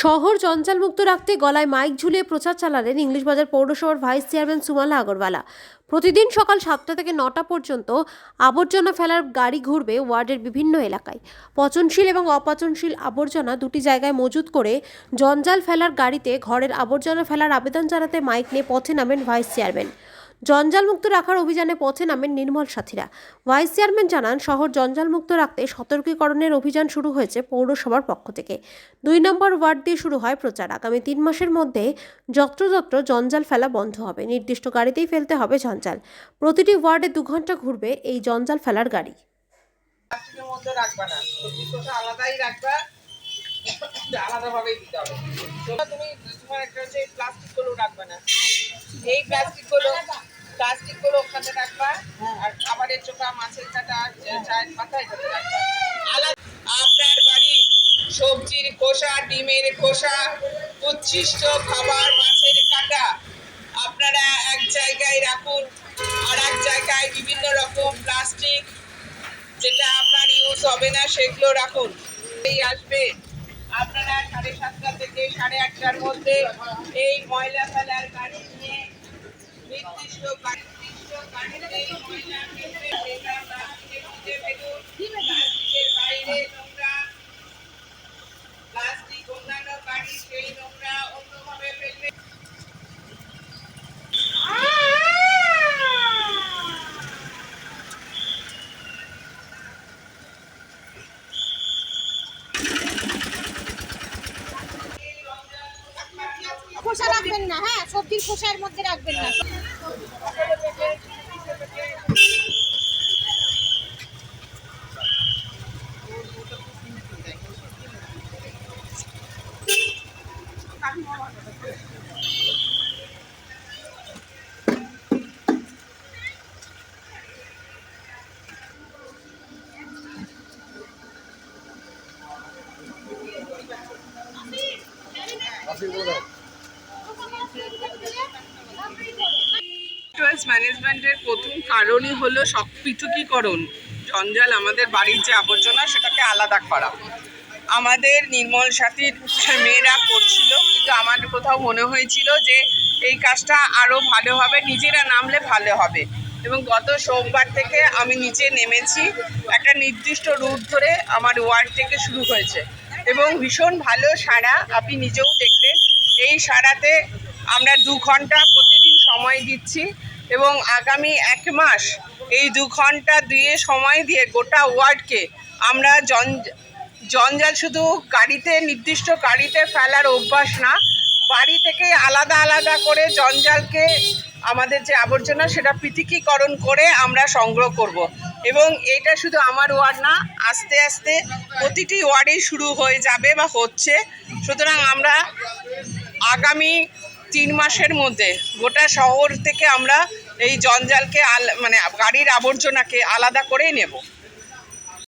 শহর জঞ্জালমুক্ত রাখতে গলায় মাইক ঝুলিয়ে প্রচার চালালেন ইংলিশ বাজার পৌরসভার ভাইস চেয়ারম্যান সুমালা আগরওয়ালা। প্রতিদিন সকাল 7টা থেকে 9টা পর্যন্ত আবর্জনা ফেলার গাড়ি ঘুরবে ওয়ার্ডের বিভিন্ন এলাকায়। পচনশীল এবং অপচনশীল আবর্জনা দুটি জায়গায় মজুত করে জঞ্জাল ফেলার গাড়িতে ঘরের আবর্জনা ফেলার আবেদন জানাতে মাইক নিয়ে পথে নামেন ভাইস চেয়ারম্যান। জঞ্জালমুক্ত রাখার অভিযানে পথে নামেন নির্মল সাথীরা। ভাইস চেয়ারম্যান জানান, শহর জঞ্জালমুক্ত রাখতে সতর্কীকরণের অভিযান শুরু হয়েছে পৌরসভার পক্ষ থেকে। 2 নম্বর ওয়ার্ড দিয়ে শুরু হয় প্রচার। আগামী 3 মাসের মধ্যে যত্রতত্র জঞ্জাল ফেলা বন্ধ হবে। নির্দিষ্ট গাড়িতেই ফেলতে হবে জঞ্জাল। প্রতিটি ওয়ার্ডে 2 ঘন্টা ঘুরবে এই জঞ্জাল ফেলার গাড়ি। প্লাস্টিকের মধ্যে রাখবা না, সবজি আলাদাই রাখবা, আলাদাভাবেই দিতে হবে। তুমি তোমার একটা হচ্ছে প্লাস্টিকগুলো রাখবা না, এই প্লাস্টিকগুলো ওখানে রাখবা, আর খাবারের চোখা, মাছের কাটা, চায়ের পাতা এটাতে রাখবা আলাদা। আপনার বাড়ি সবজির খোসা, ডিমের খোসা, উচ্ছিষ্ট খাবার, মাছের কাটা আপনারা এক জায়গায় রাখুন, আর এক জায়গায় বিভিন্ন রকম প্লাস্টিক যেটা আপনার ইউজ হবে না সেগুলো রাখুন। এই আসবে আপনারা 7:30 থেকে 8:30টার মধ্যে এই ময়লা ফেলার গাড়ি নিয়ে নির্দিষ্ট গাড়িতে ময়লা ফেলবে, সেটা প্লাস্টিকের মধ্যে ফেলুন। প্লাস্টিকের বাইরে নোংরা, প্লাস্টিক অন্যান্য গাড়ি সেই নোংরা অন্যভাবে ফেলবে। খোসা রাখবেন না, হ্যাঁ, সবজির খোসার মধ্যে রাখবেন না। ওয়েস্ট ম্যানেজমেন্টের প্রথম কারণই হলো পৃথকীকরণ। জঞ্জাল, আমাদের বাড়ির যে আবর্জনা সেটাকে আলাদা করা। আমাদের নির্মল সাথীর মেয়েরা করছিল, কিন্তু আমার কোথাও মনে হয়েছিল যে এই কাজটা আরও ভালো হবে, নিজেরা নামলে ভালো হবে। এবং গত সোমবার থেকে আমি নিচে নেমেছি, একটা নির্দিষ্ট রুট ধরে আমার ওয়ার্ড থেকে শুরু হয়েছে এবং ভীষণ ভালো সাড়া, আপনি নিজেও দেখলেন। এই সাড়াতে আমরা 2 ঘন্টা প্রতিদিন সময় দিচ্ছি এবং আগামী 1 মাস এই 2 ঘন্টা দিয়ে সময় দিয়ে গোটা ওয়ার্ডকে আমরা জঞ্জাল শুধু গাড়িতে, নির্দিষ্ট গাড়িতে ফেলার অভ্যাস না, বাড়ি থেকে আলাদা আলাদা করে জঞ্জালকে, আমাদের যে আবর্জনা সেটা পৃথকীকরণ করে আমরা সংগ্রহ করব। এবং এটা শুধু আমার ওয়ার্ড না, আস্তে আস্তে প্রতিটি ওয়ার্ডেই শুরু হয়ে যাবে বা হচ্ছে। সুতরাং আমরা আগামী 3 মাসের মধ্যে গোটা শহর থেকে আমরা এই জঞ্জালকে গাড়ির আবর্জনাকে আলাদা করেই নেব।